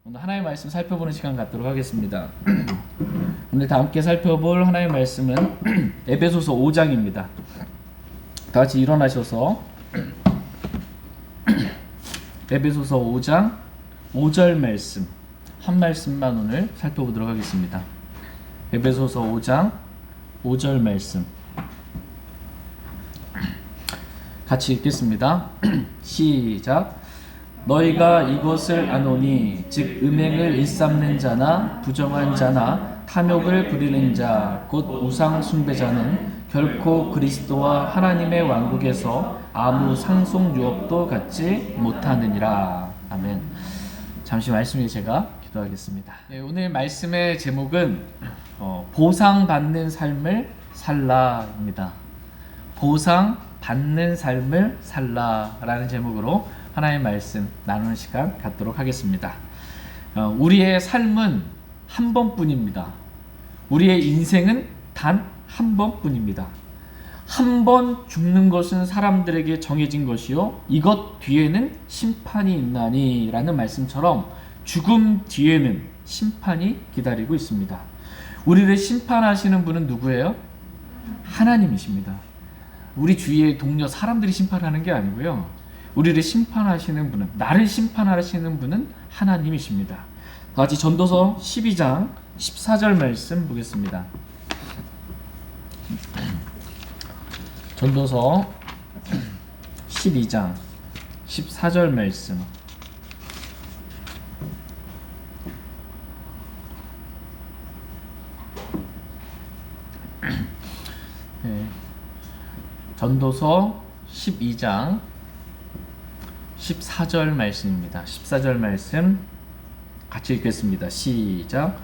오늘 하나님의 말씀 살펴보는 시간 갖도록 하겠습니다. 오늘 다 함께 살펴볼 하나님의 말씀은 에베소서 5장입니다. 다 같이 일어나셔서 에베소서 5장 5절 말씀 한 말씀만 오늘 살펴보도록 하겠습니다. 에베소서 5장 5절 말씀 같이 읽겠습니다. 시작. 너희가 이것을 아노니 즉 음행을 일삼는 자나 부정한 자나 탐욕을 부리는 자 곧 우상 숭배자는 결코 그리스도와 하나님의 왕국에서 아무 상속 유업도 갖지 못하느니라. 아멘. 잠시 말씀 위에 제가 기도하겠습니다. 오늘 말씀의 제목은 보상받는 삶을 살라입니다. 보상받는 삶을 살라라는 제목으로 하나님의 말씀 나누는 시간 갖도록 하겠습니다. 우리의 삶은 한 번뿐입니다. 우리의 인생은 단 한 번뿐입니다. 한 번 죽는 것은 사람들에게 정해진 것이요 이것 뒤에는 심판이 있나니 라는 말씀처럼 죽음 뒤에는 심판이 기다리고 있습니다. 우리를 심판하시는 분은 누구예요? 하나님이십니다. 우리 주위의 동료 사람들이 심판하는 게 아니고요. 우리를 심판하시는 분은, 나를 심판하시는 분은 하나님이십니다. 다 같이 전도서 12장 14절 말씀 보겠습니다. 전도서 12장 14절 말씀. 네. 전도서 12장 14절 말씀입니다. 14절 말씀 같이 읽겠습니다. 시작.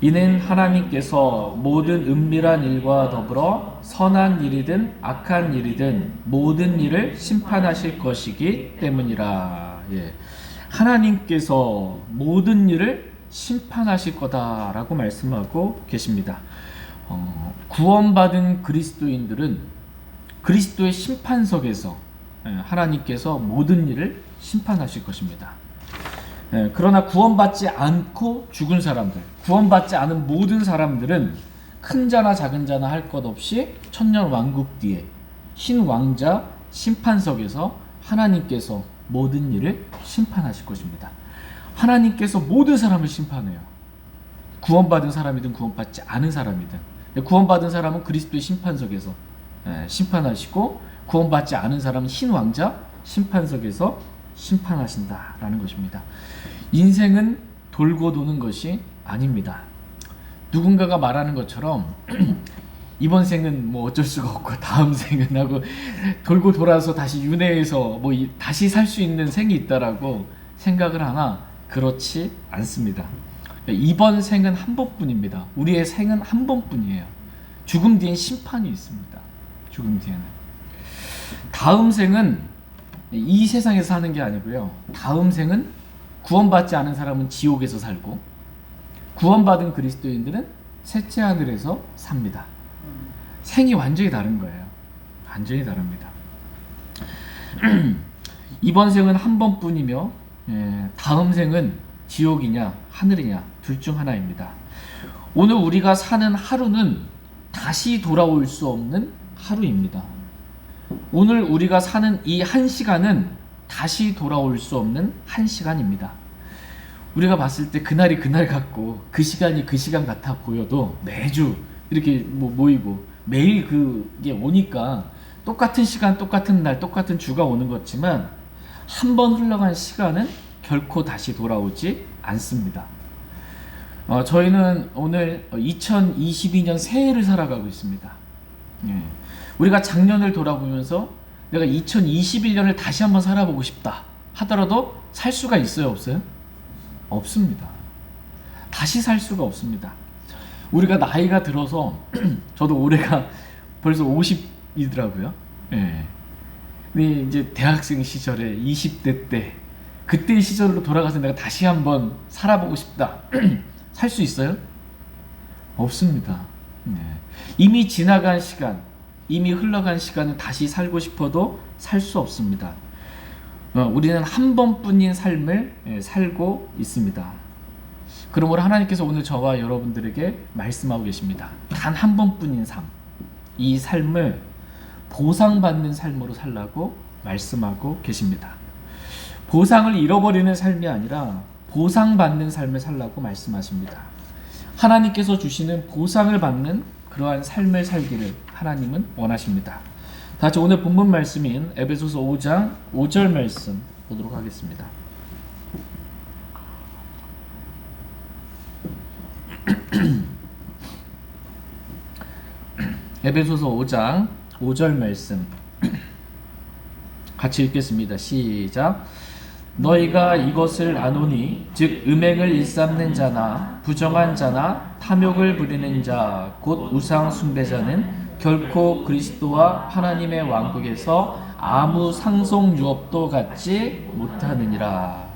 이는 하나님께서 모든 은밀한 일과 더불어 선한 일이든 악한 일이든 모든 일을 심판하실 것이기 때문이라. 하나님께서 모든 일을 심판하실 거다라고 말씀하고 계십니다. 구원받은 그리스도인들은 그리스도의 심판석에서 하나님께서 모든 일을 심판하실 것입니다. 그러나 구원받지 않고 죽은 사람들, 구원받지 않은 모든 사람들은 큰 자나 작은 자나 할 것 없이 천년 왕국 뒤에 흰 왕자 심판석에서 하나님께서 모든 일을 심판하실 것입니다. 하나님께서 모든 사람을 심판해요. 구원받은 사람이든 구원받지 않은 사람이든. 구원받은 사람은 그리스도의 심판석에서 심판하시고, 구원받지 않은 사람은 흰 왕자 심판석에서 심판하신다라는 것입니다. 인생은 돌고 도는 것이 아닙니다. 누군가가 말하는 것처럼 이번 생은 뭐 어쩔 수가 없고 다음 생은 하고 돌고 돌아서 다시 윤회해서 뭐 다시 살 수 있는 생이 있다라고 생각을 하나 그렇지 않습니다. 이번 생은 한 번뿐입니다. 우리의 생은 한 번뿐이에요. 죽음 뒤엔 심판이 있습니다. 죽음 뒤에는. 다음 생은 이 세상에서 사는 게 아니고요. 다음 생은 구원받지 않은 사람은 지옥에서 살고, 구원받은 그리스도인들은 셋째 하늘에서 삽니다. 생이 완전히 다른 거예요. 완전히 다릅니다. 이번 생은 한 번뿐이며 다음 생은 지옥이냐 하늘이냐 둘 중 하나입니다. 오늘 우리가 사는 하루는 다시 돌아올 수 없는 하루입니다. 오늘 우리가 사는 이 한 시간은 다시 돌아올 수 없는 한 시간입니다. 우리가 봤을 때 그날이 그날 같고 그 시간이 그 시간 같아 보여도 매주 이렇게 모이고 매일 그게 오니까 똑같은 시간, 똑같은 날, 똑같은 주가 오는 것지만 한 번 흘러간 시간은 결코 다시 돌아오지 않습니다. 저희는 오늘 2022년 새해를 살아가고 있습니다. 우리가 작년을 돌아보면서 내가 2021년을 다시 한번 살아보고 싶다 하더라도 살 수가 있어요, 없어요? 없습니다. 다시 살 수가 없습니다. 우리가 나이가 들어서 저도 올해가 벌써 50이더라고요. 근데 이제 대학생 시절에 20대 때 그때의 시절로 돌아가서 내가 다시 한번 살아보고 싶다. 살 수 있어요? 없습니다. 이미 지나간 시간, 이미 흘러간 시간은 다시 살고 싶어도 살 수 없습니다. 우리는 한 번뿐인 삶을 살고 있습니다. 그러므로 하나님께서 오늘 저와 여러분들에게 말씀하고 계십니다. 단 한 번뿐인 삶, 이 삶을 보상받는 삶으로 살라고 말씀하고 계십니다. 보상을 잃어버리는 삶이 아니라 보상받는 삶을 살라고 말씀하십니다. 하나님께서 주시는 보상을 받는 그러한 삶을 살기를 하나님은 원하십니다. 다 같이 오늘 본문 말씀인 에베소서 5장 5절 말씀 보도록 하겠습니다. 에베소서 5장 5절 말씀 같이 읽겠습니다. 시작. 너희가 이것을 아노니 즉 음행을 일삼는 자나 부정한 자나 탐욕을 부리는 자 곧 우상 숭배자는 결코 그리스도와 하나님의 왕국에서 아무 상속 유업도 갖지 못하느니라.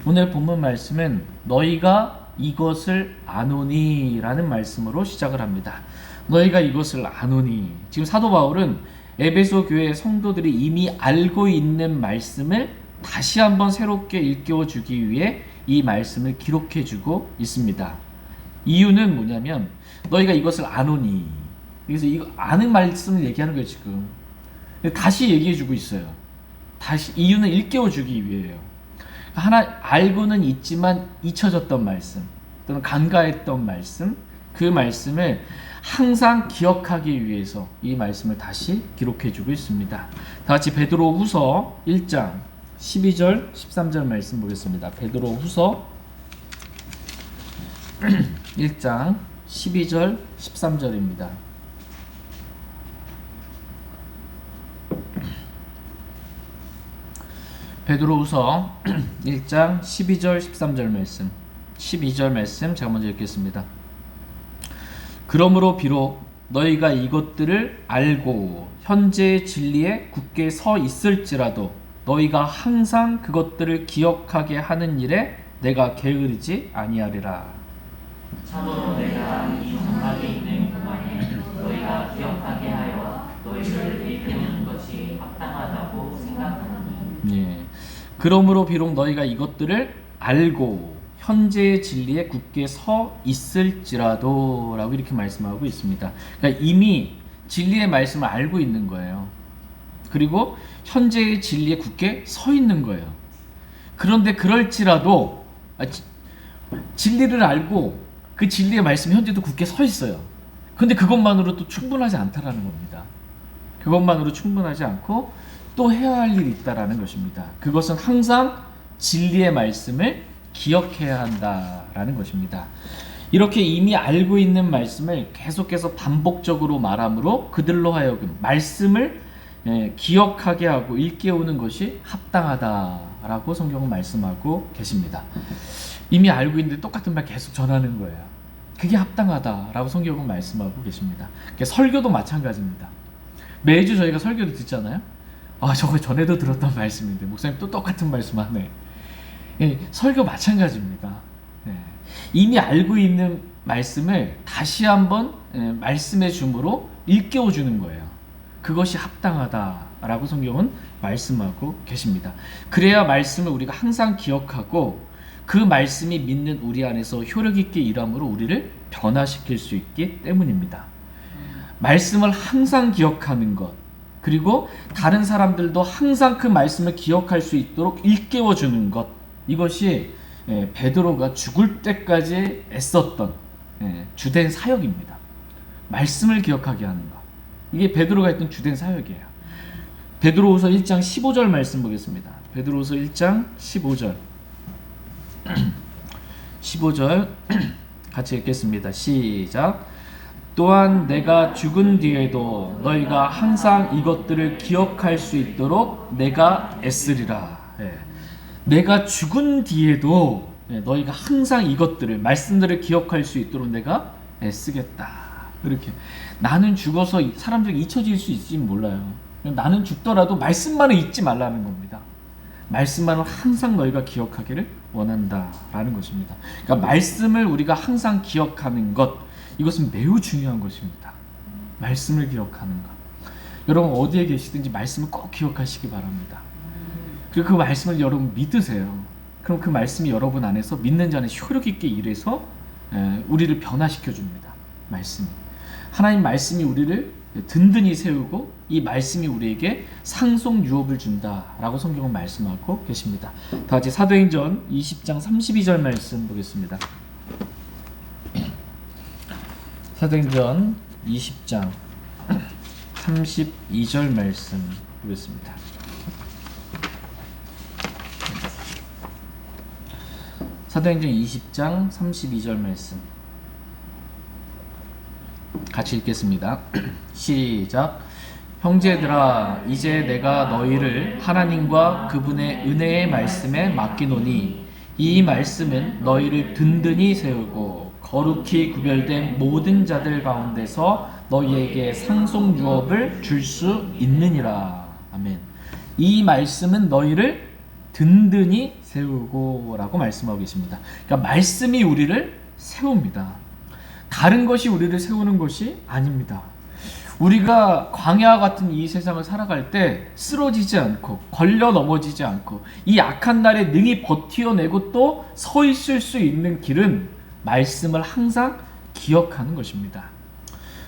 오늘 본문 말씀은 너희가 이것을 아노니 라는 말씀으로 시작을 합니다. 너희가 이것을 아노니. 지금 사도 바울은 에베소 교회 성도들이 이미 알고 있는 말씀을 다시 한번 새롭게 일깨워 주기 위해 이 말씀을 기록해 주고 있습니다. 이유는 뭐냐면 너희가 이것을 아노니. 그래서 이거 아는 말씀을 얘기하는 거예요, 지금. 다시 얘기해 주고 있어요. 다시 이유는 일깨워 주기 위해요. 하나 알고는 있지만 잊혀졌던 말씀 또는 간과했던 말씀, 그 말씀을 항상 기억하기 위해서 이 말씀을 다시 기록해 주고 있습니다. 다 같이 베드로후서 1장 12절 13절 말씀 보겠습니다. 베드로후서 1장 12절 13절입니다. 베드로후서 1장 12절 13절 말씀 12절 말씀 제가 먼저 읽겠습니다. 그러므로 비록 너희가 이것들을 알고 현재의 진리에 굳게 서 있을지라도 너희가 항상 그것들을 기억하게 하는 일에 내가 게으르지 아니하리라. 참으로 내가 이 장막에 있는 동안에 너희가 기억하게 하여 너희를 일깨우는 것이 합당하다고 생각하니. 그러므로 비록 너희가 이것들을 알고 현재의 진리에 굳게 서 있을지라도 라고 이렇게 말씀하고 있습니다. 그러니까 이미 진리의 말씀을 알고 있는 거예요. 그리고 현재의 진리에 굳게 서 있는 거예요. 그런데 그럴지라도 진리를 알고 그 진리의 말씀 현재도 굳게 서 있어요. 그런데 그것만으로도 충분하지 않다라는 겁니다. 그것만으로 충분하지 않고 또 해야 할 일이 있다라는 것입니다. 그것은 항상 진리의 말씀을 기억해야 한다라는 것입니다. 이렇게 이미 알고 있는 말씀을 계속해서 반복적으로 말함으로 그들로 하여금 말씀을 기억하게 하고 일깨우는 것이 합당하다라고 성경은 말씀하고 계십니다. 이미 알고 있는데 똑같은 말 계속 전하는 거예요. 그게 합당하다라고 성경은 말씀하고 계십니다. 설교도 마찬가지입니다. 매주 저희가 설교를 듣잖아요. 저거 전에도 들었던 말씀인데 목사님 또 똑같은 말씀 하네. 설교 마찬가지입니다. 이미 알고 있는 말씀을 다시 한번 말씀해 줌으로 일깨워 주는 거예요. 그것이 합당하다라고 성경은 말씀하고 계십니다. 그래야 말씀을 우리가 항상 기억하고 그 말씀이 믿는 우리 안에서 효력 있게 일함으로 우리를 변화시킬 수 있기 때문입니다. 말씀을 항상 기억하는 것, 그리고 다른 사람들도 항상 그 말씀을 기억할 수 있도록 일깨워 주는 것, 이것이 베드로가 죽을 때까지 애썼던 주된 사역입니다. 말씀을 기억하게 하는 것, 이게 베드로가 했던 주된 사역이에요. 베드로후서 1장 15절 말씀 보겠습니다. 베드로후서 1장 15절 15절 같이 읽겠습니다. 시작. 또한 내가 죽은 뒤에도 너희가 항상 이것들을 기억할 수 있도록 내가 애쓰리라. 내가 죽은 뒤에도 너희가 항상 이것들을, 말씀들을 기억할 수 있도록 내가 애쓰겠다. 이렇게. 나는 죽어서 사람들이 잊혀질 수 있을지 몰라요. 나는 죽더라도 말씀만을 잊지 말라는 겁니다. 말씀만을 항상 너희가 기억하기를 원한다라는 것입니다. 그러니까 말씀을 우리가 항상 기억하는 것, 이것은 매우 중요한 것입니다. 말씀을 기억하는 것. 여러분 어디에 계시든지 말씀을 꼭 기억하시기 바랍니다. 그리고 그 말씀을 여러분 믿으세요. 그럼 그 말씀이 여러분 안에서 믿는 자 안에 효력 있게 일해서 우리를 변화시켜 줍니다. 말씀이. 하나님 말씀이 우리를 든든히 세우고 이 말씀이 우리에게 상속 유업을 준다라고 성경은 말씀하고 계십니다. 다 같이 사도행전 20장 32절 말씀 보겠습니다. 사도행전 20장 32절 말씀 보겠습니다. 사도행전 20장 32절 말씀 같이 읽겠습니다. 시작. 형제들아, 이제 내가 너희를 하나님과 그분의 은혜의 말씀에 맡기노니 이 말씀은 너희를 든든히 세우고 거룩히 구별된 모든 자들 가운데서 너희에게 상속 유업을 줄 수 있느니라. 아멘. 이 말씀은 너희를 든든히 세우고 라고 말씀하고 계십니다. 그러니까 말씀이 우리를 세웁니다. 다른 것이 우리를 세우는 것이 아닙니다. 우리가 광야와 같은 이 세상을 살아갈 때 쓰러지지 않고 걸려 넘어지지 않고 이 악한 날에 능히 버티어내고 또 서 있을 수 있는 길은 말씀을 항상 기억하는 것입니다.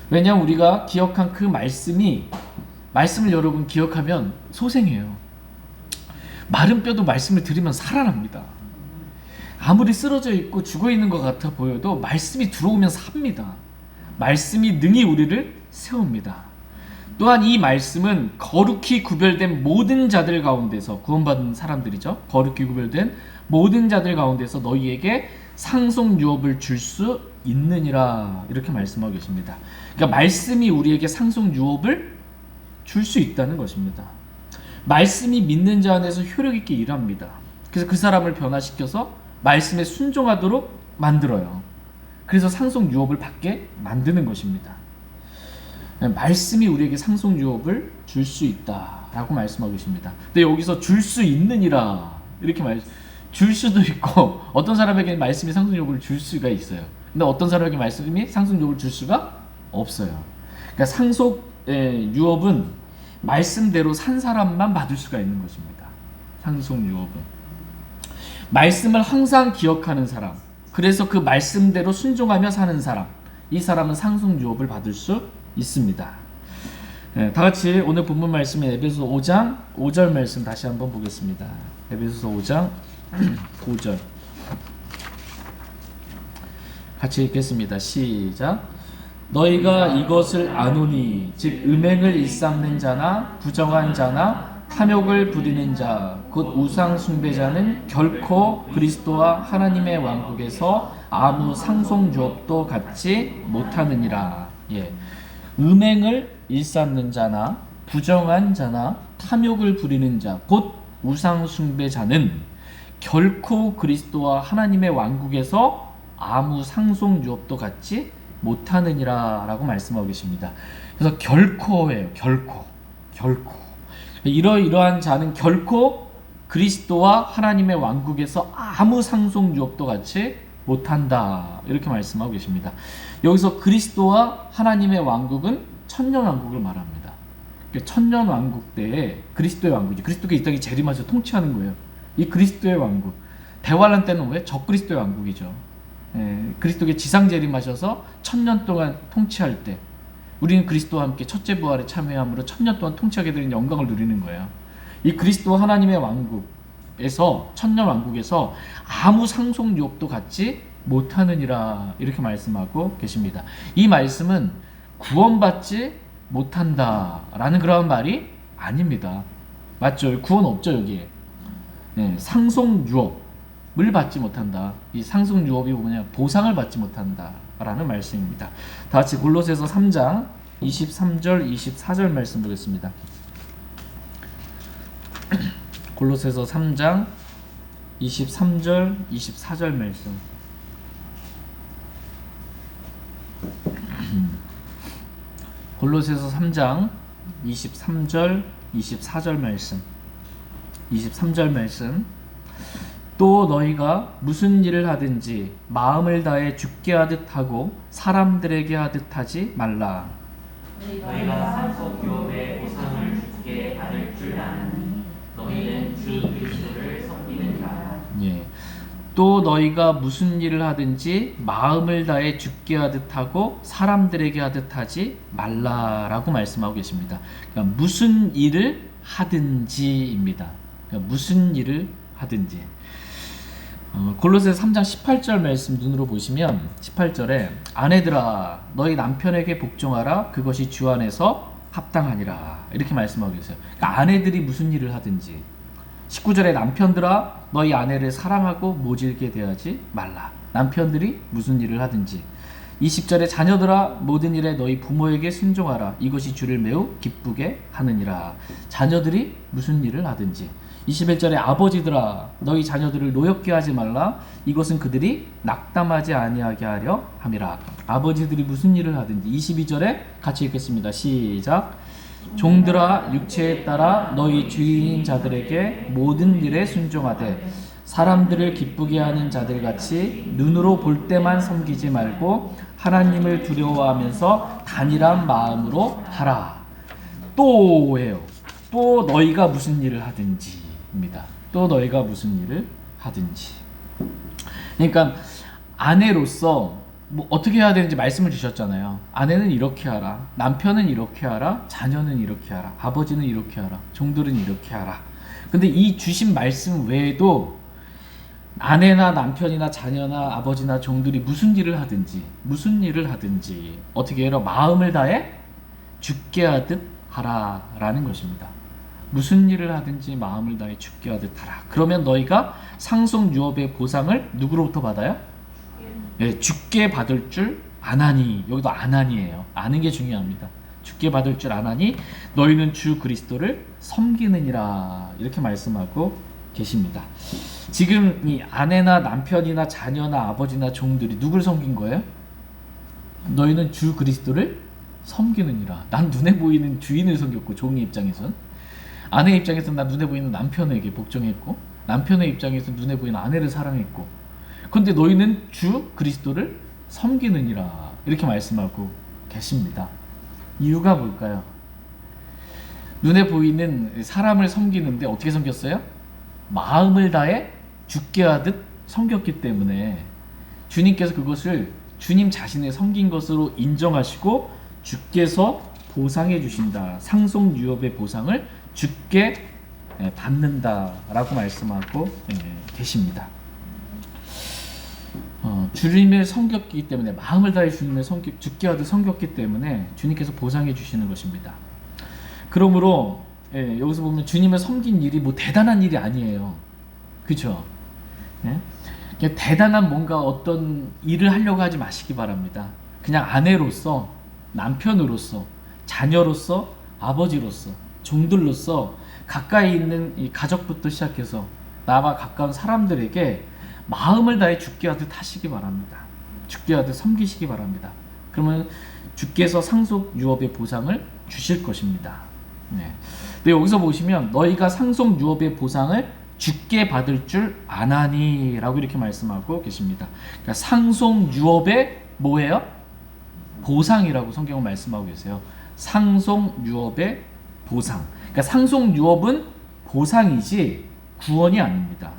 왜냐하면 우리가 기억한 그 말씀을 여러분 기억하면 소생해요. 마른 뼈도 말씀을 들으면 살아납니다. 아무리 쓰러져 있고 죽어 있는 것 같아 보여도 말씀이 들어오면 삽니다. 말씀이 능히 우리를 세웁니다. 또한 이 말씀은 거룩히 구별된 모든 자들 가운데서 구원받은 사람들이죠. 거룩히 구별된 모든 자들 가운데서 너희에게 상속 유업을 줄 수 있느니라 이렇게 말씀하고 계십니다. 그러니까 말씀이 우리에게 상속 유업을 줄 수 있다는 것입니다. 말씀이 믿는 자 안에서 효력 있게 일합니다. 그래서 그 사람을 변화시켜서 말씀에 순종하도록 만들어요. 그래서 상속 유업을 받게 만드는 것입니다. 말씀이 우리에게 상속 유업을 줄 수 있다라고 말씀하고 계십니다. 근데 여기서 줄 수 있느니라 이렇게 줄 수도 있고 어떤 사람에게 말씀이 상속 유업을 줄 수가 있어요. 근데 어떤 사람에게 말씀이 상속 유업을 줄 수가 없어요. 그러니까 상속 유업은 말씀대로 산 사람만 받을 수가 있는 것입니다. 상속 유업은 말씀을 항상 기억하는 사람, 그래서 그 말씀대로 순종하며 사는 사람, 이 사람은 상속 유업을 받을 수 있습니다. 다 같이 오늘 본문 말씀인 에베소서 5장 5절 말씀 다시 한번 보겠습니다. 에베소서 5장 5절 같이 읽겠습니다. 시작. 너희가 이것을 아노니 즉 음행을 일삼는 자나 부정한 자나 탐욕을 부리는 자 곧 우상 숭배자는 결코 그리스도와 하나님의 왕국에서 아무 상속 유업도 갖지 못하느니라. 예. 음행을 일삼는 자나 부정한 자나 탐욕을 부리는 자 곧 우상 숭배자는 결코 그리스도와 하나님의 왕국에서 아무 상속 유업도 갖지 못하느니라 라고 말씀하고 계십니다. 그래서 결코예요. 결코. 이러한 자는 결코 그리스도와 하나님의 왕국에서 아무 상속 유업도 갖지 못한다 이렇게 말씀하고 계십니다. 여기서 그리스도와 하나님의 왕국은 천년왕국을 말합니다. 천년 왕국 때에 그리스도의 왕국이죠. 그리스도가 이 땅에 재림하셔서 통치하는 거예요. 이 그리스도의 왕국. 대환란 때는 왜? 적그리스도의 왕국이죠. 그리스도께 지상 재림하셔서 천년 동안 통치할 때 우리는 그리스도와 함께 첫째 부활에 참여함으로 천년 동안 통치하게 되는 영광을 누리는 거예요. 이 그리스도 하나님의 왕국에서 천년 왕국에서 아무 상속 유업도 갖지 못하느니라 이렇게 말씀하고 계십니다. 이 말씀은 구원받지 못한다라는 그런 말이 아닙니다. 맞죠? 구원 없죠 여기에. 상속 유업을 받지 못한다. 이 상속 유업이 뭐냐? 보상을 받지 못한다라는 말씀입니다. 다 같이 골로새서 3장 23절 24절 말씀 보겠습니다. 골로새서 3장 23절 24절 말씀. 골로새서 3장 23절 24절 말씀. 23절 말씀. 또 너희가 무슨 일을 하든지 마음을 다해 주께 하듯 하고 사람들에게 하듯 하지 말라. 너희가 상속 유업의 보상을 주께 받을 줄 아나니 너희는 주 또 너희가 무슨 일을 하든지 마음을 다해 주께 하듯 하고 사람들에게 하듯 하지 말라라고 말씀하고 계십니다. 그러니까 무슨 일을 하든지입니다. 그러니까 무슨 일을 하든지. 골로새서 3장 18절 말씀 눈으로 보시면 18절에 아내들아 너희 남편에게 복종하라 그것이 주 안에서 합당하니라 이렇게 말씀하고 계세요. 그러니까 아내들이 무슨 일을 하든지. 19절에 남편들아 너희 아내를 사랑하고 모질게 대하지 말라. 남편들이 무슨 일을 하든지. 20절에 자녀들아 모든 일에 너희 부모에게 순종하라. 이것이 주를 매우 기쁘게 하느니라. 자녀들이 무슨 일을 하든지. 21절에 아버지들아 너희 자녀들을 노엽게 하지 말라. 이것은 그들이 낙담하지 아니하게 하려 함이라. 아버지들이 무슨 일을 하든지. 22절에 같이 읽겠습니다. 시작. 종들아 육체에 따라 너희 주인인 자들에게 모든 일에 순종하되 사람들을 기쁘게 하는 자들같이 눈으로 볼 때만 섬기지 말고 하나님을 두려워하면서 단일한 마음으로 하라. 또 해요. 또 너희가 무슨 일을 하든지입니다. 또 너희가 무슨 일을 하든지. 그러니까 아내로서 뭐 어떻게 해야 되는지 말씀을 주셨잖아요. 아내는 이렇게 하라, 남편은 이렇게 하라, 자녀는 이렇게 하라, 아버지는 이렇게 하라, 종들은 이렇게 하라. 근데 이 주신 말씀 외에도 아내나 남편이나 자녀나 아버지나 종들이 무슨 일을 하든지 어떻게 해라? 마음을 다해 죽게 하듯 하라라는 것입니다. 무슨 일을 하든지 마음을 다해 죽게 하듯 하라. 그러면 너희가 상속 유업의 보상을 누구로부터 받아요? 네, 죽게 받을 줄 아나니. 여기도 아나니예요. 아는 게 중요합니다. 죽게 받을 줄 아나니 너희는 주 그리스도를 섬기느니라 이렇게 말씀하고 계십니다. 지금 이 아내나 남편이나 자녀나 아버지나 종들이 누굴 섬긴 거예요? 너희는 주 그리스도를 섬기느니라. 난 눈에 보이는 주인을 섬겼고 종의 입장에선, 아내의 입장에서는 난 눈에 보이는 남편에게 복종했고, 남편의 입장에서 눈에 보이는 아내를 사랑했고, 근데 너희는 주 그리스도를 섬기느니라 이렇게 말씀하고 계십니다. 이유가 뭘까요? 눈에 보이는 사람을 섬기는데 어떻게 섬겼어요? 마음을 다해 죽게 하듯 섬겼기 때문에 주님께서 그것을 주님 자신의 섬긴 것으로 인정하시고 주께서 보상해 주신다. 상속 유업의 보상을 주께 받는다라고 말씀하고 계십니다. 주님을 섬겼기 때문에, 마음을 다해 주님을 죽게 하듯 섬겼기 때문에 주님께서 보상해 주시는 것입니다. 그러므로 여기서 보면 주님을 섬긴 일이 뭐 대단한 일이 아니에요. 그렇죠? 그냥 대단한 뭔가 어떤 일을 하려고 하지 마시기 바랍니다. 그냥 아내로서, 남편으로서, 자녀로서, 아버지로서, 종들로서 가까이 있는 이 가족부터 시작해서 나와 가까운 사람들에게 마음을 다해 죽게 하듯 하시기 바랍니다. 죽게 하듯 섬기시기 바랍니다. 그러면 주께서 상속 유업의 보상을 주실 것입니다. 네. 근데 여기서 보시면 너희가 상속 유업의 보상을 주께 받을 줄 아나니 라고 이렇게 말씀하고 계십니다. 그러니까 상속 유업의 뭐예요? 보상이라고 성경은 말씀하고 계세요. 상속 유업의 보상. 그러니까 상속 유업은 보상이지 구원이 아닙니다.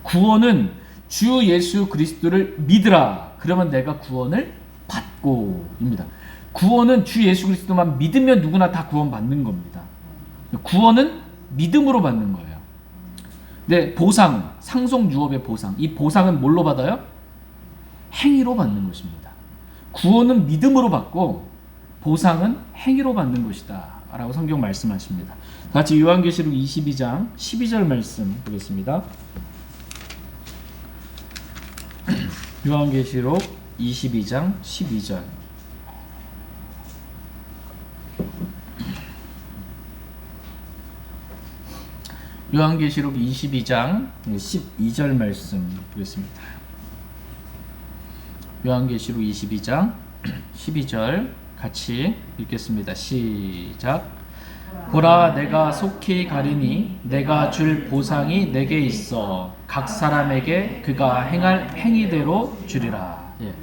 구원은 주 예수 그리스도를 믿으라. 그러면 내가 구원을 받고입니다. 구원은 주 예수 그리스도만 믿으면 누구나 다 구원 받는 겁니다. 구원은 믿음으로 받는 거예요. 근데 보상, 상속 유업의 보상, 이 보상은 뭘로 받아요? 행위로 받는 것입니다. 구원은 믿음으로 받고 보상은 행위로 받는 것이다 라고 성경 말씀하십니다. 같이 요한계시록 22장 12절 말씀 보겠습니다. 요한계시록 22장 12절. 요한계시록 22장 12절 말씀 보겠습니다. 요한계시록 22장 12절 같이 읽겠습니다. 시작. 보라, 내가 속히 가리니 내가 줄 보상이 내게 있어 각 사람에게 그가 행할 행위대로 주리라. 예.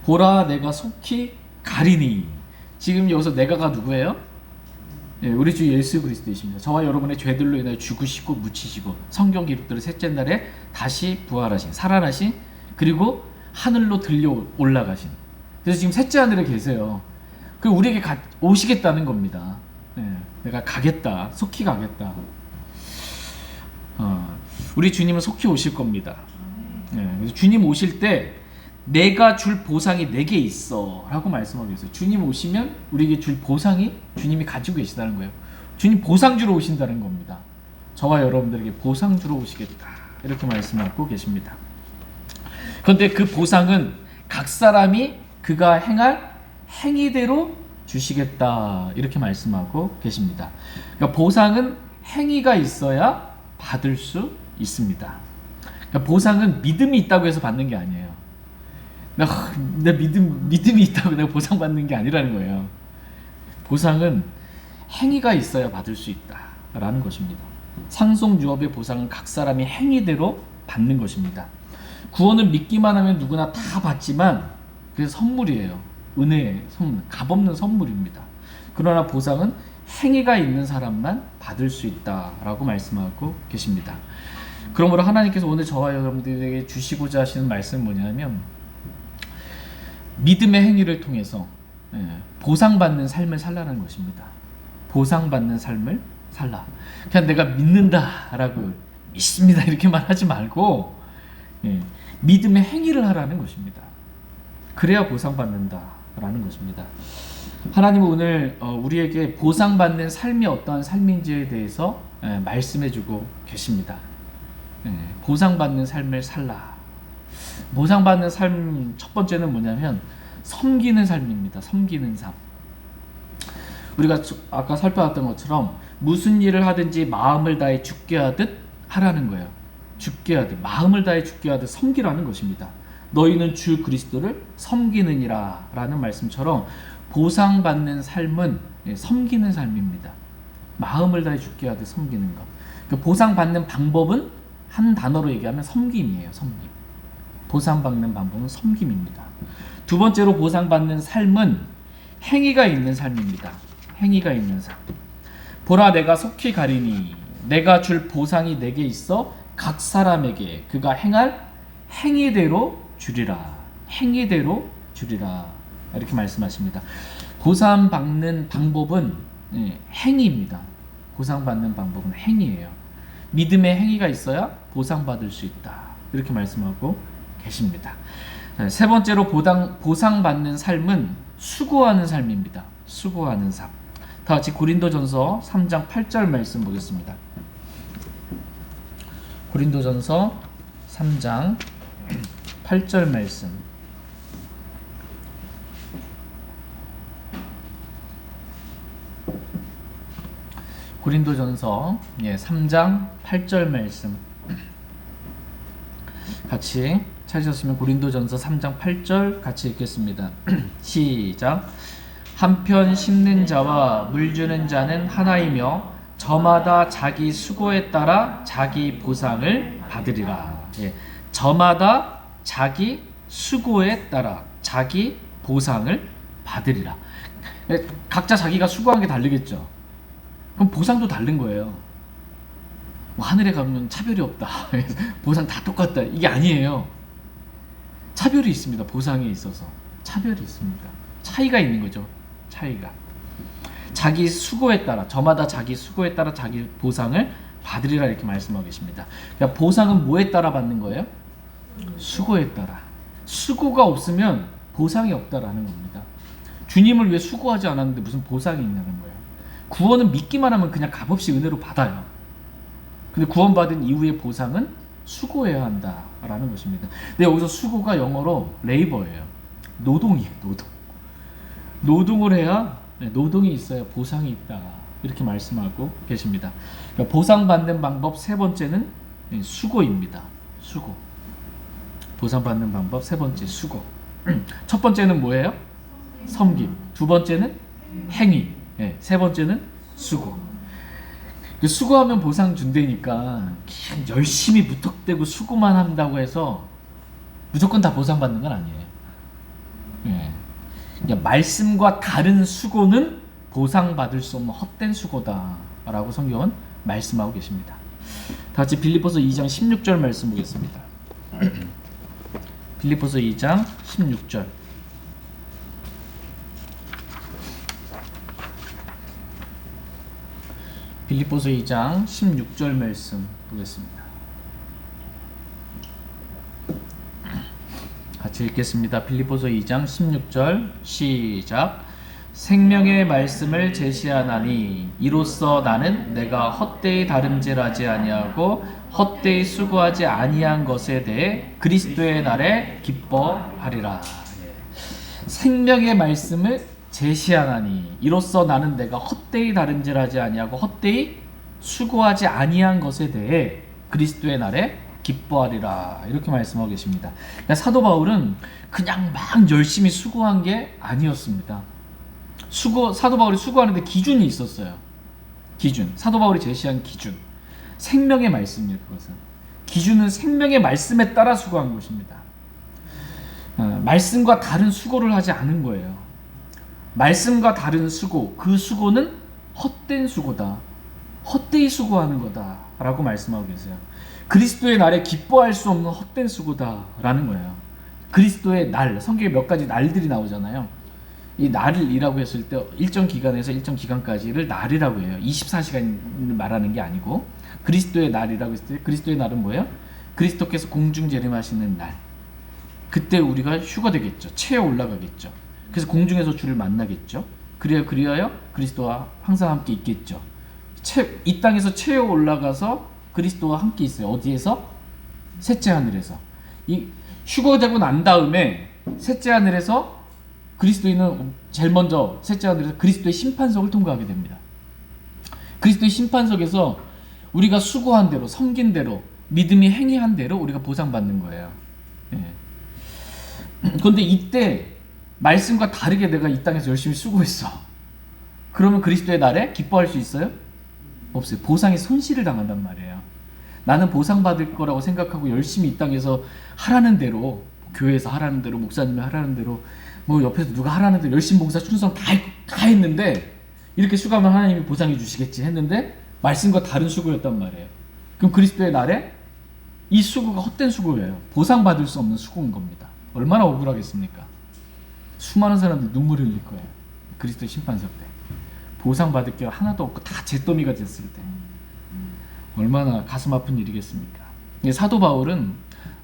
보라, 내가 속히 가리니. 지금 여기서 내가가 누구예요? 예, 우리 주 예수 그리스도이십니다. 저와 여러분의 죄들로 인하여 죽으시고 묻히시고 성경 기록대로 셋째 날에 다시 부활하신, 살아나신, 그리고 하늘로 들려 올라가신. 그래서 지금 셋째 하늘에 계세요. 그 우리에게 오시겠다는 겁니다. 예, 내가 가겠다, 속히 가겠다. 우리 주님은 속히 오실 겁니다. 예, 그래서 주님 오실 때 내가 줄 보상이 내게 있어 라고 말씀하고 있어요. 주님 오시면 우리에게 줄 보상이 주님이 가지고 계시다는 거예요. 주님 보상 주러 오신다는 겁니다. 저와 여러분들에게 보상 주러 오시겠다 이렇게 말씀하고 계십니다. 그런데 그 보상은 각 사람이 그가 행할 행위대로 주시겠다 이렇게 말씀하고 계십니다. 그러니까 보상은 행위가 있어야 받을 수 있습니다. 그러니까 보상은 믿음이 있다고 해서 받는 게 아니에요. 내 믿음이 있다고 내가 보상받는 게 아니라는 거예요. 보상은 행위가 있어야 받을 수 있다라는 것입니다. 상속유업의 보상은 각 사람이 행위대로 받는 것입니다. 구원은 믿기만 하면 누구나 다 받지만 그게 선물이에요. 은혜의 선물, 값없는 선물입니다. 그러나 보상은 행위가 있는 사람만 받을 수 있다라고 말씀하고 계십니다. 그러므로 하나님께서 오늘 저와 여러분들에게 주시고자 하시는 말씀은 뭐냐면 믿음의 행위를 통해서 보상받는 삶을 살라는 것입니다. 보상받는 삶을 살라. 그냥 내가 믿는다라고 믿습니다 이렇게만 하지 말고 믿음의 행위를 하라는 것입니다. 그래야 보상받는다라는 것입니다. 하나님은 오늘 우리에게 보상받는 삶이 어떠한 삶인지에 대해서 말씀해주고 계십니다. 보상받는 삶을 살라. 보상받는 삶 첫 번째는 뭐냐면 섬기는 삶입니다. 섬기는 삶. 우리가 아까 살펴봤던 것처럼 무슨 일을 하든지 마음을 다해 죽게 하듯 하라는 거예요. 죽게 하듯, 마음을 다해 죽게 하듯 섬기라는 것입니다. 너희는 주 그리스도를 섬기느니라 라는 말씀처럼 보상받는 삶은 섬기는 삶입니다. 마음을 다해 죽게 하듯 섬기는 것. 그 보상받는 방법은 한 단어로 얘기하면 섬김이에요. 섬김. 보상받는 방법은 섬김입니다. 두 번째로 보상받는 삶은 행위가 있는 삶입니다. 행위가 있는 삶. 보라 내가 속히 가리니 내가 줄 보상이 내게 있어 각 사람에게 그가 행할 행위대로 주리라. 행위대로 주리라. 이렇게 말씀하십니다. 보상받는 방법은 행위입니다. 보상받는 방법은 행위예요. 믿음의 행위가 있어야 보상받을 수 있다. 이렇게 말씀하고 계십니다. 세 번째로 보상받는 삶은 수고하는 삶입니다. 수고하는 삶. 다 같이 고린도전서 3장 8절 말씀 보겠습니다. 고린도전서 3장 8절 말씀. 고린도전서 3장 8절 말씀 같이 찾으셨으면 고린도전서 3장 8절 같이 읽겠습니다. 시작. 한편 심는 자와 물 주는 자는 하나이며 저마다 자기 수고에 따라 자기 보상을 받으리라. 저마다 자기 수고에 따라 자기 보상을 받으리라. 각자 자기가 수고한 게 다르겠죠. 그럼 보상도 다른 거예요. 뭐 하늘에 가면 차별이 없다. 보상 다 똑같다. 이게 아니에요. 차별이 있습니다. 보상에 있어서 차별이 있습니다. 차이가 있는 거죠. 차이가. 자기 수고에 따라, 저마다 자기 수고에 따라 자기 보상을 받으리라 이렇게 말씀하고 계십니다. 그러니까 보상은 뭐에 따라 받는 거예요? 수고에 따라. 수고가 없으면 보상이 없다라는 겁니다. 주님을 위해 수고하지 않았는데 무슨 보상이 있냐는 거예요. 구원은 믿기만 하면 그냥 값없이 은혜로 받아요. 근데 구원받은 이후의 보상은 수고해야 한다라는 것입니다. 근데 여기서 수고가 영어로 레이버예요. 노동이에요. 노동. 노동을 해야, 노동이 있어야 보상이 있다 이렇게 말씀하고 계십니다. 그러니까 보상받는 방법 세 번째는 수고입니다. 수고. 보상받는 방법 세 번째 수고. 첫 번째는 뭐예요? 섬김. 두 번째는 행위. 세 번째는 수고. 수고하면 보상 준다니까 그냥 열심히 무턱대고 수고만 한다고 해서 무조건 다 보상받는 건 아니에요. 그냥 말씀과 다른 수고는 보상받을 수 없는 헛된 수고다 라고 성경은 말씀하고 계십니다. 다 같이 빌립보서 2장 16절 말씀 보겠습니다. 빌립보서 2장 16절. 빌립보서 2장 16절 말씀 보겠습니다. 같이 읽겠습니다. 빌립보서 2장 16절 시작. 생명의 말씀을 제시하나니 이로써 나는 내가 헛되이 다름질하지 아니하고 헛되이 수고하지 아니한 것에 대해 그리스도의 날에 기뻐하리라. 생명의 말씀을 제시하나니 이로써 나는 내가 헛되이 다름질하지 아니하고 헛되이 수고하지 아니한 것에 대해 그리스도의 날에 기뻐하리라. 이렇게 말씀하고 계십니다. 그러니까 사도 바울은 그냥 막 열심히 수고한 게 아니었습니다. 사도 바울이 수고하는데 기준이 있었어요. 기준. 사도 바울이 제시한 기준. 생명의 말씀이에요. 그것은. 기준은 생명의 말씀에 따라 수고한 것입니다. 말씀과 다른 수고를 하지 않은 거예요. 말씀과 다른 수고, 그 수고는 헛된 수고다. 헛되이 수고하는 거다 라고 말씀하고 계세요. 그리스도의 날에 기뻐할 수 없는 헛된 수고다 라는 거예요. 그리스도의 날, 성경에 몇 가지 날들이 나오잖아요. 이 날이라고 했을 때 일정 기간에서 일정 기간까지를 날이라고 해요. 24시간 말하는 게 아니고, 그리스도의 날이라고 했을 때 그리스도의 날은 뭐예요? 그리스도께서 공중 재림하시는 날. 그때 우리가 휴가 되겠죠. 체에 올라가겠죠. 그래서 공중에서 주를 만나겠죠. 그리하여 그리스도와 항상 함께 있겠죠. 이 땅에서 체에 올라가서 그리스도와 함께 있어요. 어디에서? 셋째 하늘에서. 이 휴거되고 난 다음에 셋째 하늘에서 그리스도인은 제일 먼저 셋째 하늘에서 그리스도의 심판석을 통과하게 됩니다. 그리스도의 심판석에서 우리가 수고한 대로, 섬긴 대로, 믿음이 행위한 대로 우리가 보상받는 거예요. 그런데 이때 말씀과 다르게 내가 이 땅에서 열심히 수고했어. 그러면 그리스도의 날에 기뻐할 수 있어요? 없어요. 보상의 손실을 당한단 말이에요. 나는 보상받을 거라고 생각하고 열심히 이 땅에서 하라는 대로, 교회에서 하라는 대로, 목사님이 하라는 대로, 뭐 옆에서 누가 하라는 대로 열심히 봉사 충성 다 했는데, 이렇게 수고하면 하나님이 보상해 주시겠지 했는데 말씀과 다른 수고였단 말이에요. 그럼 그리스도의 날에 이 수고가 헛된 수고예요. 보상받을 수 없는 수고인 겁니다. 얼마나 억울하겠습니까? 수많은 사람들이 눈물 흘릴 거예요. 그리스도 심판석 때. 보상받을 게 하나도 없고 다 잿더미가 됐을 때. 얼마나 가슴 아픈 일이겠습니까? 사도 바울은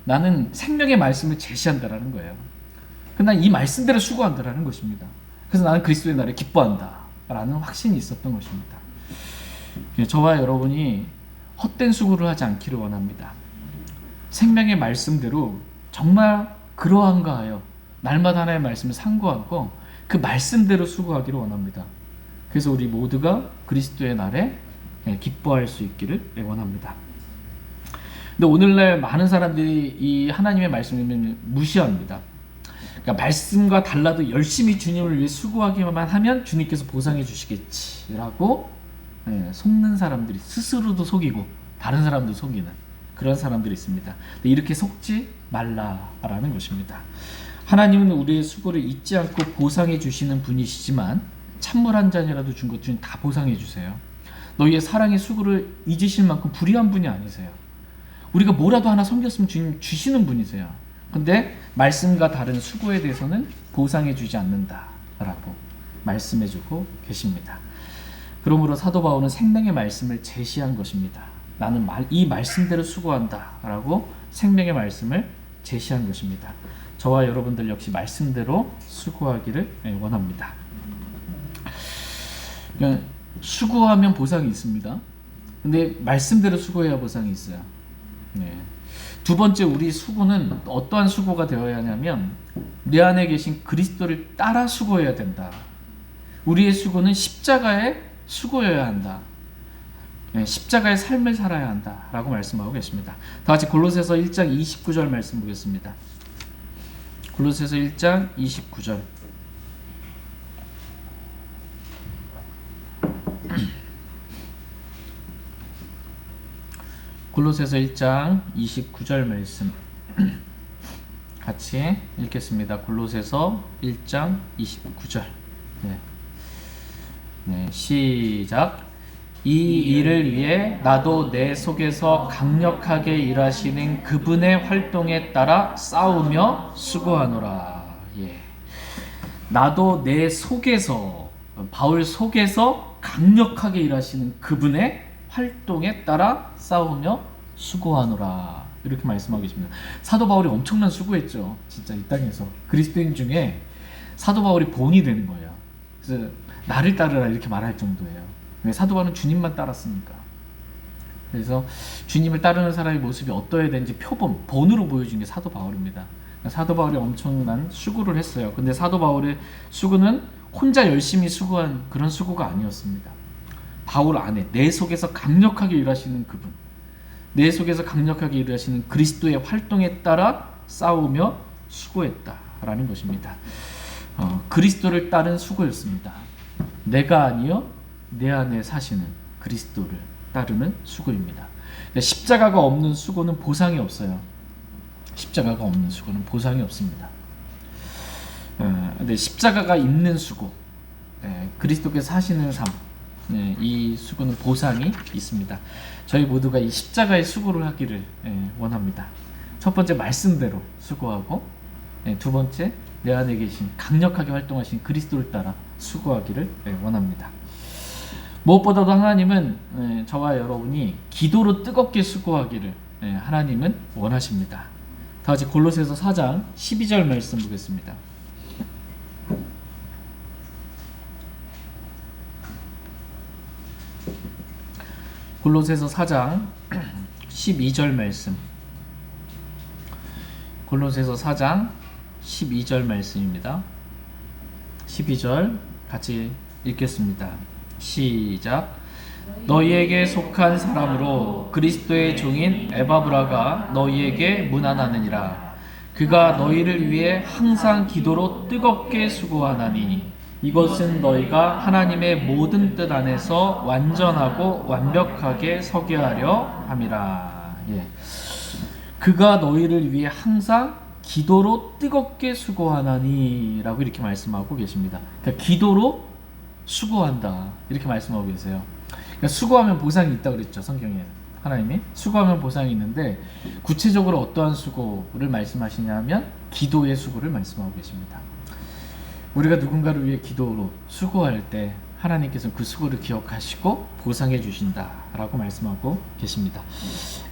나는 생명의 말씀을 제시한다라는 거예요. 난 이 말씀대로 수고한다라는 것입니다. 그래서 나는 그리스도의 날에 기뻐한다라는 확신이 있었던 것입니다. 저와 여러분이 헛된 수고를 하지 않기를 원합니다. 생명의 말씀대로 정말 그러한가 하여 날마다 하나의 말씀을 상고하고 그 말씀대로 수고하기를 원합니다. 그래서 우리 모두가 그리스도의 날에 기뻐할 수 있기를 원합니다. 근데 오늘날 많은 사람들이 이 하나님의 말씀을 무시합니다. 그러니까 말씀과 달라도 열심히 주님을 위해 수고하기만 하면 주님께서 보상해 주시겠지라고 속는 사람들이, 스스로도 속이고 다른 사람도 속이는 그런 사람들이 있습니다. 근데 이렇게 속지 말라라는 것입니다. 하나님은 우리의 수고를 잊지 않고 보상해 주시는 분이시지만 찬물 한 잔이라도 준 것 주님 다 보상해 주세요. 너희의 사랑의 수고를 잊으실 만큼 불의한 분이 아니세요. 우리가 뭐라도 하나 섬겼으면 주님 주시는 분이세요. 근데 말씀과 다른 수고에 대해서는 보상해 주지 않는다라고 말씀해 주고 계십니다. 그러므로 사도 바울은 생명의 말씀을 제시한 것입니다. 나는 이 말씀대로 수고한다라고 생명의 말씀을 제시한 것입니다. 저와 여러분들 역시 말씀대로 수고하기를 원합니다. 수고하면 보상이 있습니다. 근데 말씀대로 수고해야 보상이 있어요. 두 번째, 우리 수고는 어떠한 수고가 되어야 하냐면 내 안에 계신 그리스도를 따라 수고해야 된다. 우리의 수고는 십자가에 수고해야 한다. 십자가의 삶을 살아야 한다 라고 말씀하고 계십니다. 다 같이 골로새서 1장 29절 말씀 보겠습니다. 골로새서 1장 29절. 골로새서 1장 29절 말씀 같이 읽겠습니다. 골로새서 1장 29절. 네, 시작. 이 일을 위해 나도 내 속에서 강력하게 일하시는 그분의 활동에 따라 싸우며 수고하노라. 예. 나도 내 속에서, 바울 속에서 강력하게 일하시는 그분의 활동에 따라 싸우며 수고하노라. 이렇게 말씀하고 계십니다. 사도 바울이 엄청난 수고했죠. 진짜 이 땅에서. 그리스도인 중에 사도 바울이 본이 되는 거예요. 그래서 나를 따르라 이렇게 말할 정도예요. 왜? 사도 바울은 주님만 따랐으니까. 그래서 주님을 따르는 사람의 모습이 어떠해야 되는지 표본, 본으로 보여준 게 사도 바울입니다. 사도 바울이 엄청난 수고를 했어요. 근데 사도 바울의 수고는 혼자 열심히 수고한 그런 수고가 아니었습니다. 바울 안에 내 속에서 강력하게 일하시는 그분, 내 속에서 강력하게 일하시는 그리스도의 활동에 따라 싸우며 수고했다라는 것입니다. 그리스도를 따른 수고였습니다. 내가 아니요 내 안에 사시는 그리스도를 따르는 수고입니다. 십자가가 없는 수고는 보상이 없어요. 십자가가 없는 수고는 보상이 없습니다. 근데 십자가가 있는 수고, 그리스도께서 사시는 삶, 이 수고는 보상이 있습니다. 저희 모두가 이 십자가의 수고를 하기를 원합니다. 첫 번째 말씀대로 수고하고, 두 번째 내 안에 계신 강력하게 활동하신 그리스도를 따라 수고하기를 원합니다. 무엇보다도 하나님은 저와 여러분이 기도로 뜨겁게 수고하기를 하나님은 원하십니다. 다 같이 골로새서 4장 12절 말씀 보겠습니다. 골로새서 4장 12절 말씀. 골로새서 4장 12절 말씀입니다. 12절 같이 읽겠습니다. 시작. 너희에게 속한 사람으로 그리스도의 종인 에바브라가 너희에게 문안하느니라. 그가 너희를 위해 항상 기도로 뜨겁게 수고하나니 이것은 너희가 하나님의 모든 뜻 안에서 완전하고 완벽하게 서게 하려 함이라. 예. 그가 너희를 위해 항상 기도로 뜨겁게 수고하나니 라고 이렇게 말씀하고 계십니다. 그러니까 기도로 수고한다 이렇게 말씀하고 계세요. 그러니까 수고하면 보상이 있다고 그랬죠. 성경에 하나님이 수고하면 보상이 있는데 구체적으로 어떠한 수고를 말씀하시냐면 기도의 수고를 말씀하고 계십니다. 우리가 누군가를 위해 기도로 수고할 때 하나님께서는 그 수고를 기억하시고 보상해 주신다라고 말씀하고 계십니다.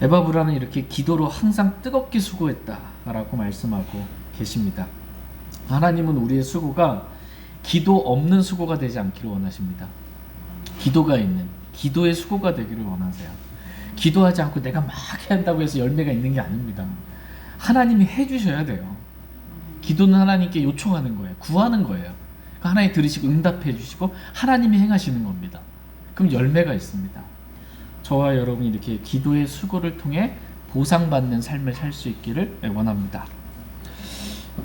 에바브라는 이렇게 기도로 항상 뜨겁게 수고했다라고 말씀하고 계십니다. 하나님은 우리의 수고가 기도 없는 수고가 되지 않기를 원하십니다. 기도가 있는 기도의 수고가 되기를 원하세요. 기도하지 않고 내가 막 해야 한다고 해서 열매가 있는 게 아닙니다. 하나님이 해주셔야 돼요. 기도는 하나님께 요청하는 거예요. 구하는 거예요. 하나님 들으시고 응답해 주시고 하나님이 행하시는 겁니다. 그럼 열매가 있습니다. 저와 여러분이 이렇게 기도의 수고를 통해 보상받는 삶을 살 수 있기를 원합니다.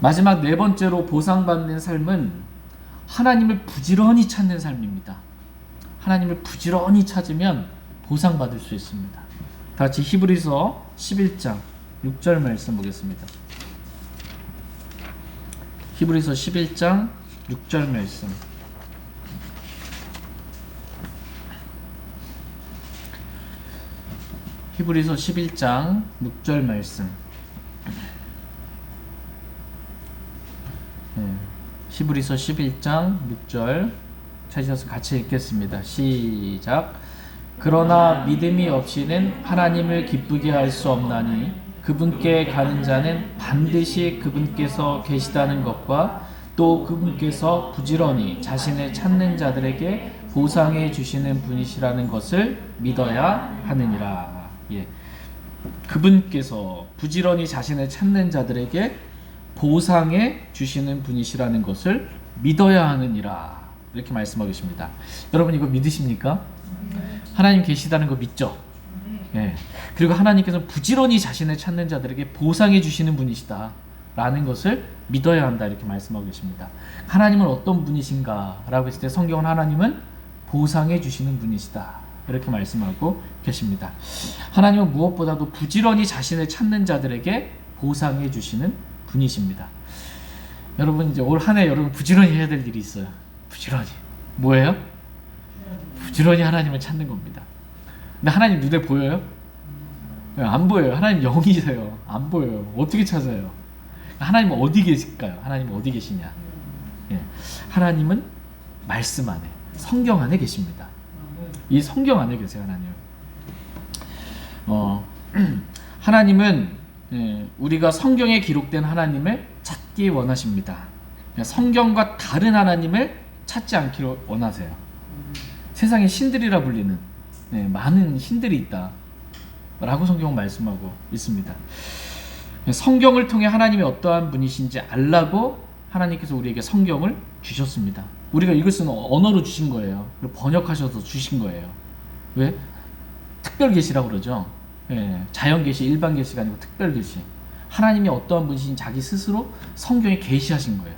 마지막 네 번째로 보상받는 삶은 하나님을 부지런히 찾는 삶입니다. 하나님을 부지런히 찾으면 보상받을 수 있습니다. 다 같이 히브리서 11장 6절 말씀 보겠습니다. 히브리서 11장 6절 말씀. 히브리서 11장 6절 말씀. 히브리서 11장 6절 찾으셔서 같이 읽겠습니다. 시작. 그러나 믿음이 없이는 하나님을 기쁘게 할 수 없나니 그분께 가는 자는 반드시 그분께서 계시다는 것과 또 그분께서 부지런히 자신을 찾는 자들에게 보상해 주시는 분이시라는 것을 믿어야 하느니라. 예. 그분께서 부지런히 자신을 찾는 자들에게 보상해 주시는 분이시라는 것을 믿어야 하느니라. 이렇게 말씀하고 계십니다. 여러분 이거 믿으십니까? 하나님 계시다는 거 믿죠? 예. 그리고 하나님께서 부지런히 자신을 찾는 자들에게 보상해 주시는 분이시다 라는 것을 믿어야 한다 이렇게 말씀하고 계십니다. 하나님은 어떤 분이신가 라고 했을 때 성경은 하나님은 보상해 주시는 분이시다 이렇게 말씀하고 계십니다. 하나님은 무엇보다도 부지런히 자신을 찾는 자들에게 보상해 주시는 분이십니다. 여러분 이제 올 한 해 여러분 부지런히 해야 될 일이 있어요. 부지런히. 뭐예요? 부지런히 하나님을 찾는 겁니다. 근데 하나님 눈에 보여요? 안 보여요. 하나님 영이세요. 안 보여요. 어떻게 찾아요? 하나님은 어디 계실까요? 하나님은 어디 계시냐? 예. 하나님은 말씀 안에, 성경 안에 계십니다. 이 성경 안에 계세요, 하나님. 하나님은 우리가 성경에 기록된 하나님을 찾기 원하십니다. 성경과 다른 하나님을 찾지 않기를 원하세요. 세상에 신들이라 불리는 많은 신들이 있다 라고 성경은 말씀하고 있습니다. 성경을 통해 하나님이 어떠한 분이신지 알라고 하나님께서 우리에게 성경을 주셨습니다. 우리가 읽을 수 있는 언어로 주신 거예요. 그리고 번역하셔서 주신 거예요. 왜? 특별계시라고 그러죠. 자연계시, 일반계시가 아니고 특별계시. 하나님이 어떠한 분이신지 자기 스스로 성경에 계시하신 거예요.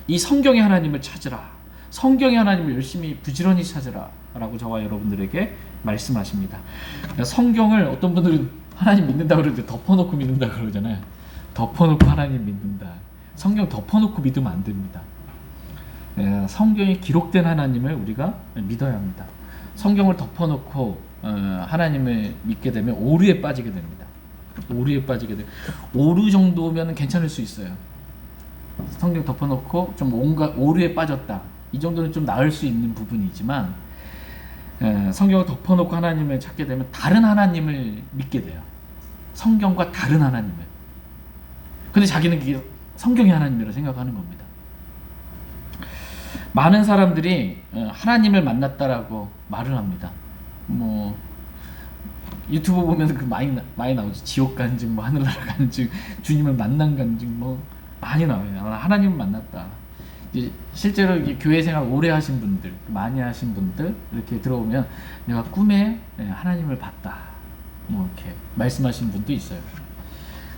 이 성경의 하나님을 찾으라. 성경의 하나님을 열심히 부지런히 찾으라 라고 저와 여러분들에게 말씀하십니다. 성경을 어떤 분들은 하나님 믿는다 그러는데 덮어놓고 믿는다 그러잖아요. 덮어놓고 하나님 믿는다. 성경 덮어놓고 믿으면 안 됩니다. 성경에 기록된 하나님을 우리가 믿어야 합니다. 성경을 덮어놓고 하나님을 믿게 되면 오류에 빠지게 됩니다. 오류에 빠지게 돼요. 오류 정도면 괜찮을 수 있어요. 성경 덮어놓고 좀 온갖 오류에 빠졌다. 이 정도는 좀 나을 수 있는 부분이지만 성경을 덮어놓고 하나님을 찾게 되면 다른 하나님을 믿게 돼요. 성경과 다른 하나님을. 근데 자기는 그게 성경의 하나님이라고 생각하는 겁니다. 많은 사람들이 하나님을 만났다라고 말을 합니다. 뭐 유튜브 보면 그 많이 나오죠. 지옥 간증, 뭐 하늘나라 간증, 주님을 만난 간증, 뭐 많이 나와요. 하나님을 만났다. 이제 실제로 이렇게 교회 생활 오래 하신 분들, 많이 하신 분들 이렇게 들어오면 내가 꿈에 하나님을 봤다. 뭐 이렇게 말씀하신 분도 있어요.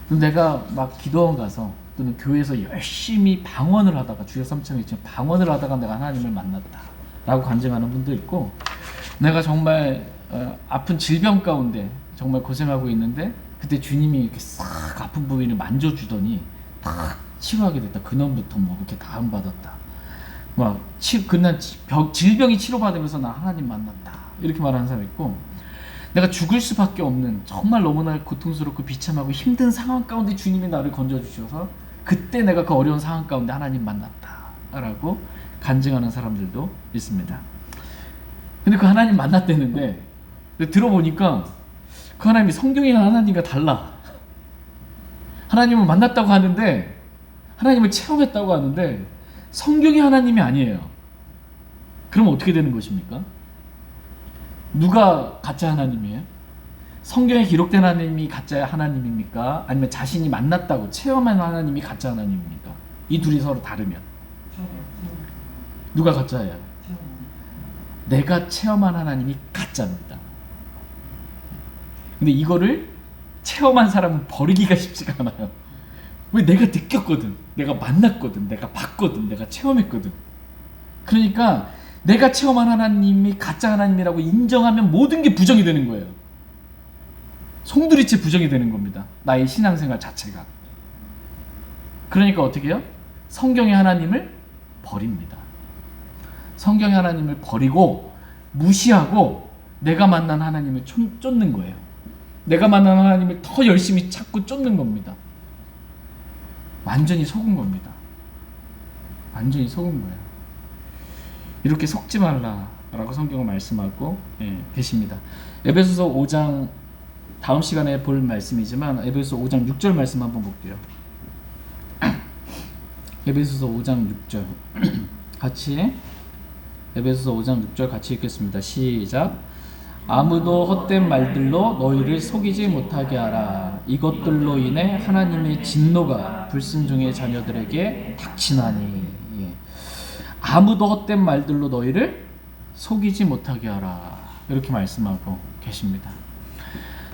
내가 막 기도원 가서 또는 교회에서 열심히 방언을 하다가 주여 삼창이지만 방언을 하다가 내가 하나님을 만났다 라고 간증하는 분도 있고, 내가 정말 아픈 질병 가운데 정말 고생하고 있는데 그때 주님이 이렇게 싹 아픈 부위를 만져주더니 딱 치료하게 됐다. 그놈부터 뭐 이렇게 다음받았다. 막 그날 질병이 치료받으면서 나 하나님 만났다 이렇게 말하는 사람이 있고, 내가 죽을 수밖에 없는 정말 너무나 고통스럽고 비참하고 힘든 상황 가운데 주님이 나를 건져주셔서 그때 내가 그 어려운 상황 가운데 하나님 만났다 라고 간증하는 사람들도 있습니다. 근데 그 하나님 만났다는데 들어보니까 그 하나님이 성경의 하나님과 달라. 하나님을 만났다고 하는데, 하나님을 체험했다고 하는데 성경의 하나님이 아니에요. 그럼 어떻게 되는 것입니까? 누가 가짜 하나님이에요? 성경에 기록된 하나님이 가짜 하나님입니까? 아니면 자신이 만났다고 체험한 하나님이 가짜 하나님입니까? 이 둘이 서로 다르면 누가 가짜예요? 내가 체험한 하나님이 가짜입니다. 근데 이거를 체험한 사람은 버리기가 쉽지가 않아요. 왜? 내가 느꼈거든, 내가 만났거든, 내가 봤거든, 내가 체험했거든. 그러니까 내가 체험한 하나님이 가짜 하나님이라고 인정하면 모든 게 부정이 되는 거예요. 송두리째 부정이 되는 겁니다. 나의 신앙생활 자체가. 그러니까 어떻게 해요? 성경의 하나님을 버립니다. 성경의 하나님을 버리고 무시하고 내가 만난 하나님을 쫓는 거예요. 내가 만난 하나님을 더 열심히 찾고 쫓는 겁니다. 완전히 속은 겁니다. 완전히 속은 거예요. 이렇게 속지 말라라고 성경은 말씀하고 계십니다. 에베소서 5장, 다음 시간에 볼 말씀이지만 에베소서 5장 6절 말씀 한번 볼게요. 에베소서 5장 6절 같이, 에베소서 5장 6절 같이 읽겠습니다. 시작. 아무도 헛된 말들로 너희를 속이지 못하게 하라. 이것들로 인해 하나님의 진노가 불순종의 자녀들에게 닥치나니. 아무도 헛된 말들로 너희를 속이지 못하게 하라. 이렇게 말씀하고 계십니다.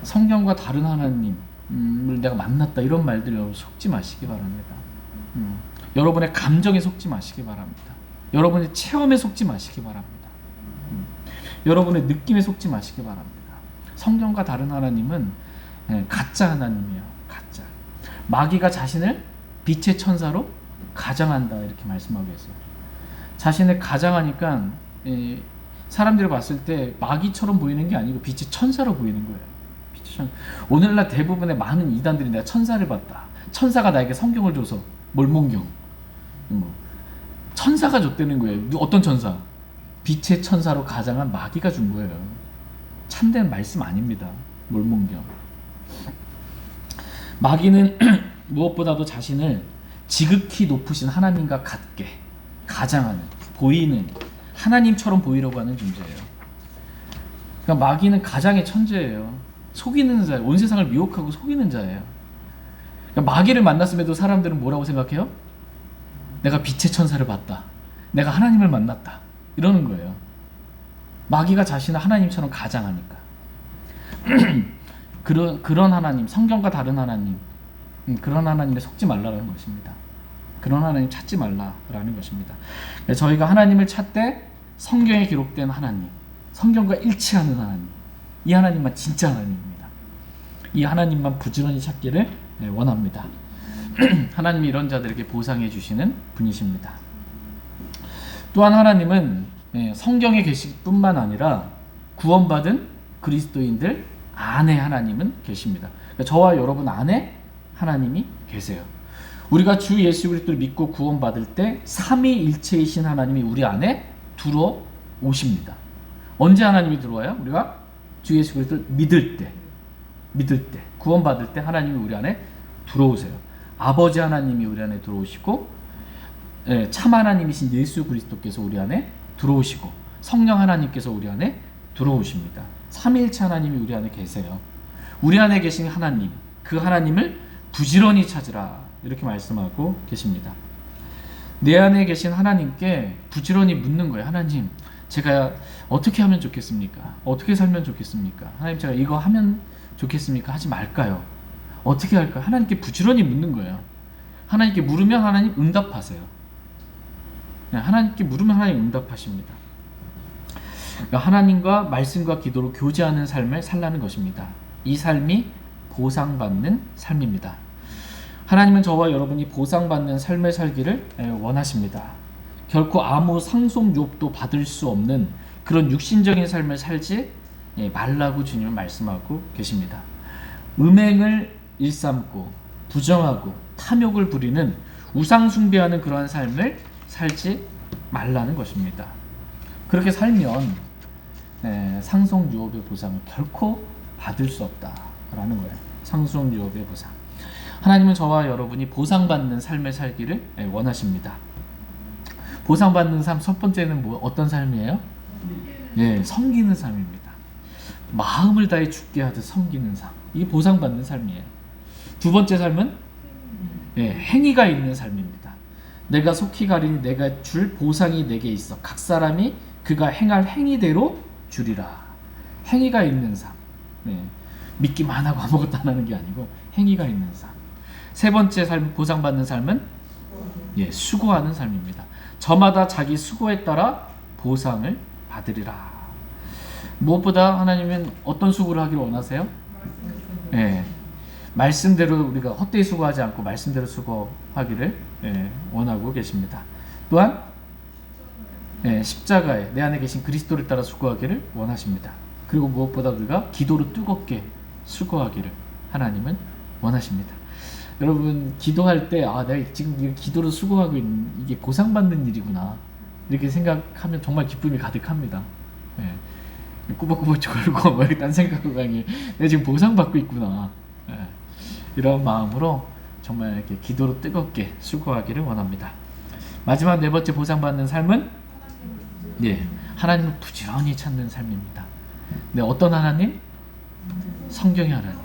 성경과 다른 하나님을 내가 만났다 이런 말들 여러분 속지 마시기 바랍니다. 여러분의 감정에 속지 마시기 바랍니다. 여러분의 체험에 속지 마시기 바랍니다. 여러분의 느낌에 속지 마시기 바랍니다. 성경과 다른 하나님은 가짜 하나님이에요. 가짜. 마귀가 자신을 빛의 천사로 가장한다 이렇게 말씀하고 있어요. 자신을 가장하니까 사람들이 봤을 때 마귀처럼 보이는 게 아니고 빛의 천사로 보이는 거예요. 오늘날 대부분의 많은 이단들이 내가 천사를 봤다. 천사가 나에게 성경을 줘서 몰몬경. 천사가 줬다는 거예요. 어떤 천사? 빛의 천사로 가장한 마귀가 준 거예요. 참된 말씀 아닙니다. 몰몬경. 마귀는 무엇보다도 자신을 지극히 높으신 하나님과 같게 가장하는, 보이는, 하나님처럼 보이려고 하는 존재예요. 그러니까 마귀는 가장의 천재예요. 속이는 자예요. 온 세상을 미혹하고 속이는 자예요. 그러니까 마귀를 만났음에도 사람들은 뭐라고 생각해요? 내가 빛의 천사를 봤다. 내가 하나님을 만났다. 이러는 거예요. 마귀가 자신을 하나님처럼 가장하니까. 그런 하나님, 성경과 다른 하나님, 그런 하나님에 속지 말라는 것입니다. 그런 하나님 찾지 말라라는 것입니다. 저희가 하나님을 찾되 성경에 기록된 하나님, 성경과 일치하는 하나님, 이 하나님만 진짜 하나님입니다. 이 하나님만 부지런히 찾기를 원합니다. 하나님이 이런 자들에게 보상해 주시는 분이십니다. 또한 하나님은 성경에 계실 뿐만 아니라 구원받은 그리스도인들 안에 하나님은 계십니다. 그러니까 저와 여러분 안에 하나님이 계세요. 우리가 주 예수 그리스도를 믿고 구원받을 때 삼위일체이신 하나님이 우리 안에 들어오십니다. 언제 하나님이 들어와요? 우리가 주 예수 그리스도를 믿을 때 구원받을 때 하나님이 우리 안에 들어오세요. 아버지 하나님이 우리 안에 들어오시고 참 하나님이신 예수 그리스도께서 우리 안에 들어오시고 성령 하나님께서 우리 안에 들어오십니다. 삼위일체 하나님이 우리 안에 계세요. 우리 안에 계신 하나님, 그 하나님을 부지런히 찾으라 이렇게 말씀하고 계십니다. 내 안에 계신 하나님께 부지런히 묻는 거예요. 하나님, 제가 어떻게 하면 좋겠습니까? 어떻게 살면 좋겠습니까? 하나님, 제가 이거 하면 좋겠습니까? 하지 말까요? 어떻게 할까요? 하나님께 부지런히 묻는 거예요. 하나님께 물으면 하나님 응답하세요. 하나님께 물으면 하나님 응답하십니다. 그러니까 하나님과 말씀과 기도로 교제하는 삶을 살라는 것입니다. 이 삶이 보상받는 삶입니다. 하나님은 저와 여러분이 보상받는 삶을 살기를 원하십니다. 결코 아무 상속욕도 받을 수 없는 그런 육신적인 삶을 살지 말라고 주님은 말씀하고 계십니다. 음행을 일삼고 부정하고 탐욕을 부리는 우상 숭배하는 그러한 삶을 살지 말라는 것입니다. 그렇게 살면 상속 유업의 보상을 결코 받을 수 없다라는 거예요. 상속 유업의 보상. 하나님은 저와 여러분이 보상받는 삶을 살기를 원하십니다. 보상받는 삶 첫 번째는 어떤 삶이에요? 섬기는 삶입니다. 마음을 다해 죽게 하듯 섬기는 삶. 이게 보상받는 삶이에요. 두 번째 삶은 행위가 있는 삶입니다. 내가 속히 가리니 내가 줄 보상이 내게 있어. 각 사람이 그가 행할 행위대로 주리라. 행위가 있는 삶. 믿기만 하고 아무것도 안 하는 게 아니고 행위가 있는 삶. 세 번째 삶, 보상받는 삶은 수고하는 삶입니다. 저마다 자기 수고에 따라 보상을 받으리라. 무엇보다 하나님은 어떤 수고를 하기를 원하세요? 말씀대로 우리가 헛되이 수고하지 않고 말씀대로 수고하기를 원하고 계십니다. 또한 십자가에 내 안에 계신 그리스도를 따라 수고하기를 원하십니다. 그리고 무엇보다 우리가 기도로 뜨겁게 수고하기를 하나님은 원하십니다. 여러분, 기도할 때 내가 지금 기도로 수고하고 있는 이게 보상받는 일이구나 이렇게 생각하면 정말 기쁨이 가득합니다. 꾸벅꾸벅 걸고 뭐 이렇게 딴 생각하고 가니 내가 지금 보상받고 있구나. 이런 마음으로 정말 이렇게 기도로 뜨겁게 수고하기를 원합니다. 마지막 네 번째 보상받는 삶은 하나님을 부지런히 찾는 삶입니다. 어떤 하나님? 성경의 하나님.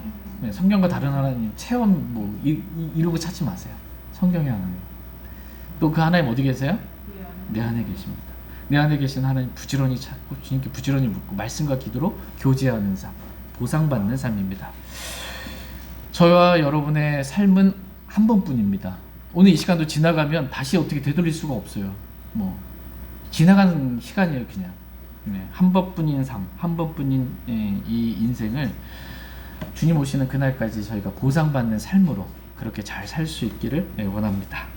성경과 다른 하나님 체험 이러고 찾지 마세요. 성경의 하나님. 또 그 하나님 어디 계세요? 내 안에 계십니다. 내 안에 계신 하나님 부지런히 찾고 주님께 부지런히 묻고 말씀과 기도로 교제하는 삶, 보상받는 삶입니다. 저와 여러분의 삶은 한 번뿐입니다. 오늘 이 시간도 지나가면 다시 어떻게 되돌릴 수가 없어요. 지나가는 시간이에요. 그냥 한 번뿐인 삶, 한 번뿐인 이 인생을 주님 오시는 그날까지 저희가 보상받는 삶으로 그렇게 잘 살 수 있기를 원합니다.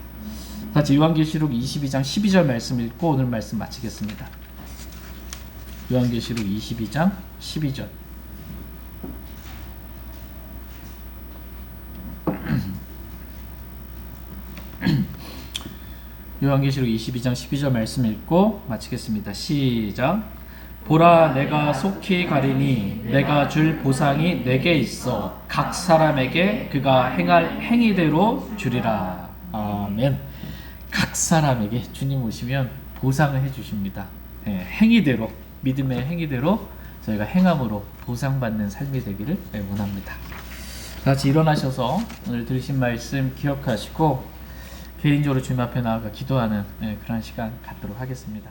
같이 요한계시록 22장 12절 말씀 읽고 오늘 말씀 마치겠습니다. 요한계시록 22장 12절. 요한계시록 22장 12절 말씀 읽고 마치겠습니다. 시작. 보라, 내가 속히 가리니 내가 줄 보상이 내게 있어 각 사람에게 그가 행할 행위대로 주리라. 아멘. 각 사람에게 주님 오시면 보상을 해주십니다. 행위대로, 믿음의 행위대로 저희가 행함으로 보상받는 삶이 되기를 원합니다. 다 같이 일어나셔서 오늘 들으신 말씀 기억하시고 개인적으로 주님 앞에 나아가 기도하는 그런 시간 갖도록 하겠습니다.